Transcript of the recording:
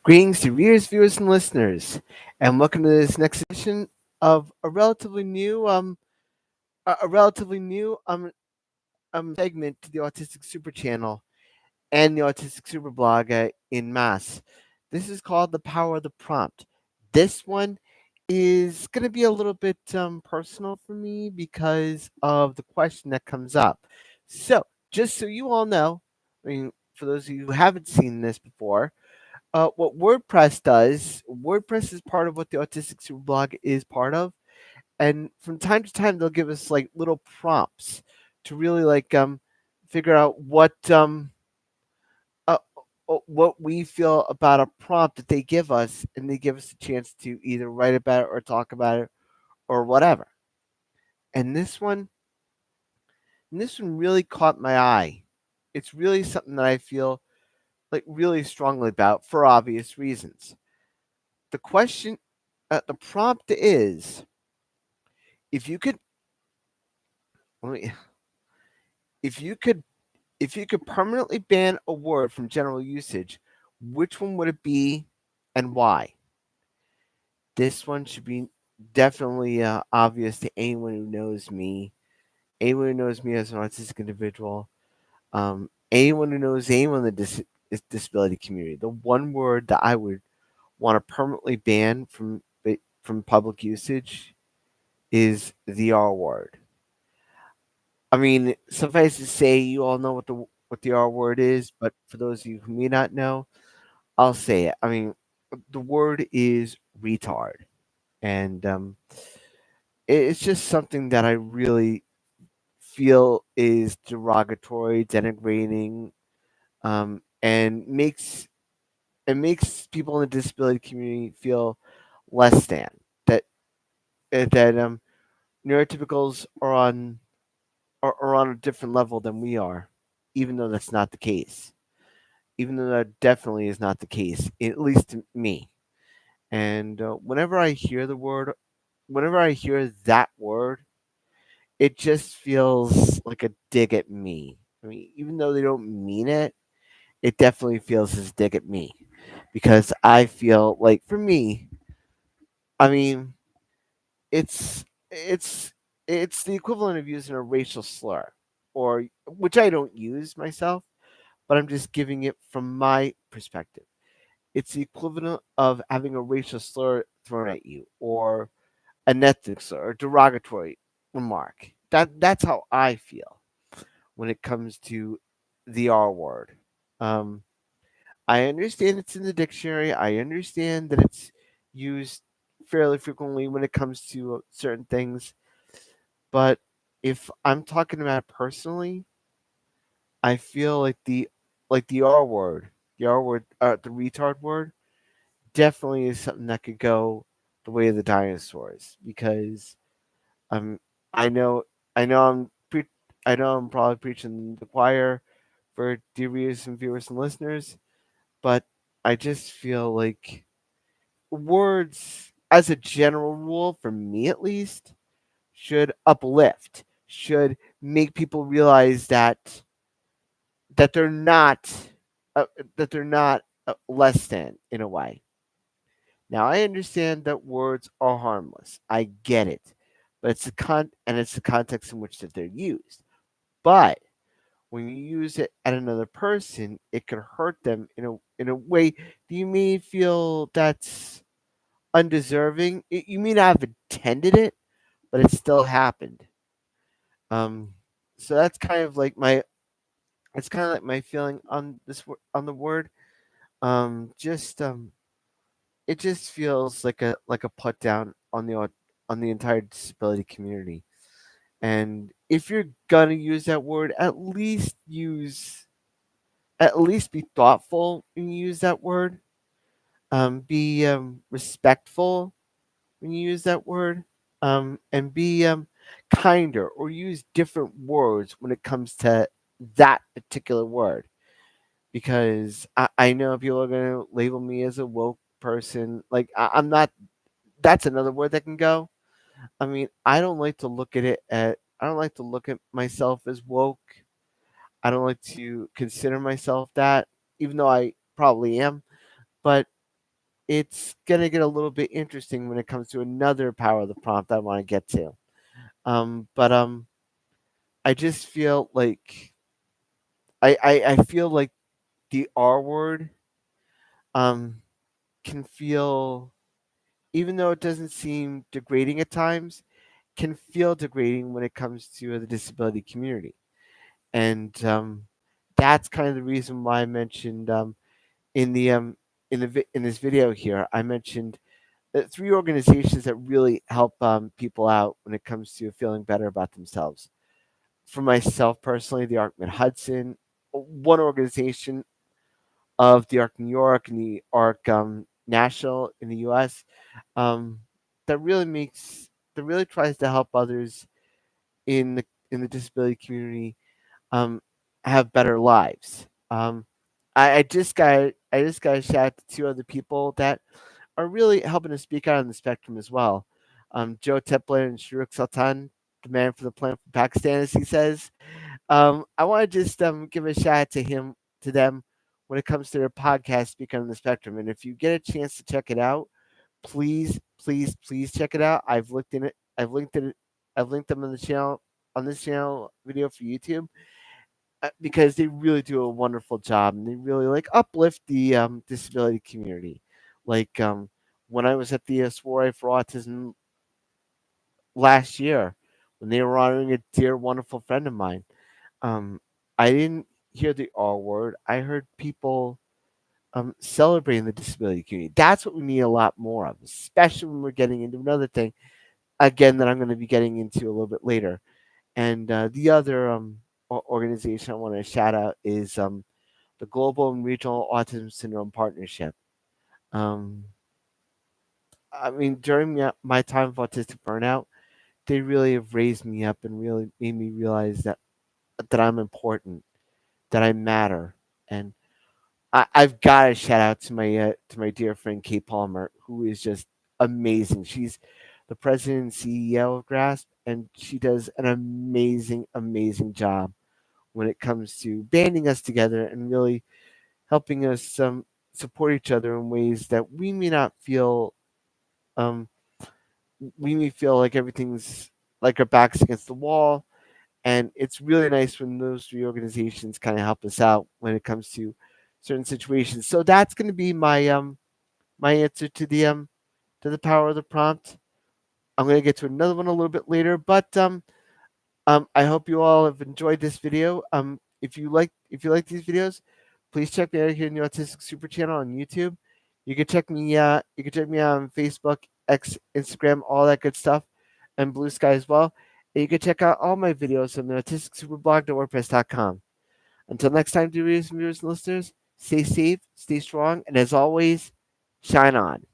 Greetings to readers, viewers, and listeners, and welcome to this next edition of a relatively new segment to the Autistic Super Channel and the Autistic Super Blog in mass. This is called the Power of the Prompt. This one is going to be a little bit personal for me because of the question that comes up. So, just so you all know, for those of you who haven't seen this before, what WordPress does, WordPress is part of what the Autistic Superblog is part of, and from time to time they'll give us like little prompts to really figure out uh, what we feel about a prompt that they give us, and they give us a chance to either write about it or talk about it or whatever. And this one really caught my eye. It's really something that I feel like really strongly about for obvious reasons. The question, the prompt is, if you could, let me, if you could, if you could permanently ban a word from general usage, which one would it be, and why? This one should be definitely obvious to anyone who knows me, anyone who knows me as an autistic individual, anyone who knows anyone in the disability community. The one word that I would want to permanently ban from public usage is the R word. I mean, suffice to say, you all know what the R word is, but for those of you who may not know, I'll say it. I mean, the word is retard, and it's just something that I really feel is derogatory, denigrating, and makes people in the disability community feel less than that. That neurotypicals are on a different level than we are, even though that's not the case. Even though that definitely is not the case, at least to me. And whenever I hear that word, it just feels like a dig at me. I mean, even though they don't mean it, it definitely feels as a dig at me because I feel like for me, I mean, it's it's it's the equivalent of using a racial slur, or which I don't use myself, but I'm just giving it from my perspective. It's the equivalent of having a racial slur thrown at you, or an ethnic slur, or derogatory remark. That's how I feel when it comes to the R word. Um, I understand it's in the dictionary. I understand that it's used fairly frequently when it comes to certain things. But if I'm talking about it personally, I feel like the R word, the retard word, definitely is something that could go the way of the dinosaurs because um I know I know I know I'm probably preaching the choir for dear readers and viewers and listeners, but I just feel like words, as a general rule, for me at least, should uplift, should make people realize that they're not uh, less than in a way. Now I understand that words are harmless. I get it, but it's the context in which that they're used. But when you use it at another person, it can hurt them in a way that you may feel that's undeserving. You may not have intended it, but it still happened. Um, so that's kind of like my feeling on on the word. Just it just feels like a put down on the entire disability community. And if you're gonna use that word, at least be thoughtful when you use that word. Be respectful when you use that word. And be kinder, or use different words when it comes to that particular word. Because I know people are gonna label me as a woke person. Like I'm not. That's another word that can go. I mean, I don't like to look at myself as woke. I don't like to consider myself that, even though I probably am. But it's gonna get a little bit interesting when it comes to another power of the prompt I want to get to. But I just feel like I feel like the R word um can feel, even though it doesn't seem degrading at times, can feel degrading when it comes to the disability community. And that's kind of the reason why I mentioned in the in this video here, I mentioned three organizations that really help people out when it comes to feeling better about themselves. For myself personally, the ARC Mid Hudson, one organization of the ARC New York and the ARC National in the U.S. Um, that really makes that really tries to help others in the disability community um, have better lives. I just got a shout out to two other people that are really helping to speak out on the spectrum as well. Joe Tepler and Shruk Sultan, the man for the plant from Pakistan, as he says. I want to just give a shout out to them when it comes to their podcast, Speak on the Spectrum. And if you get a chance to check it out, please check it out. I've looked in it. I've linked them on the channel on this channel video for YouTube because they really do a wonderful job and they really like uplift the disability community. Like when I was at the Soiree for Autism last year, when they were honoring a dear, wonderful friend of mine, um, I didn't hear the R word. I heard people celebrating the disability community. That's what we need a lot more of, especially when we're getting into another thing again that I'm going to be getting into a little bit later. And the other organization I want to shout out is the Global and Regional Autism Syndrome Partnership. Um, I mean, during my time of autistic burnout, they really have raised me up and really made me realize that I'm important, that I matter, and I've got to shout out to my dear friend Kate Palmer, who is just amazing. She's the president and CEO of Grasp, and she does an amazing job when it comes to banding us together and really helping us support each other in ways that um, we may feel like everything's like our backs against the wall. And it's really nice when those three organizations kind of help us out when it comes to certain situations. So that's going to be my answer to the power of the prompt. I'm going to get to another one a little bit later, but I hope you all have enjoyed this video. If you like these videos, please check me out here in the Autistic Super Channel on YouTube. You can check me out on Facebook, X, Instagram, all that good stuff, and Blue Sky as well. And you can check out all my videos on the autisticsuperblog.wordpress.com. Until next time, dear readers and viewers and listeners, stay safe, stay strong, and as always, shine on.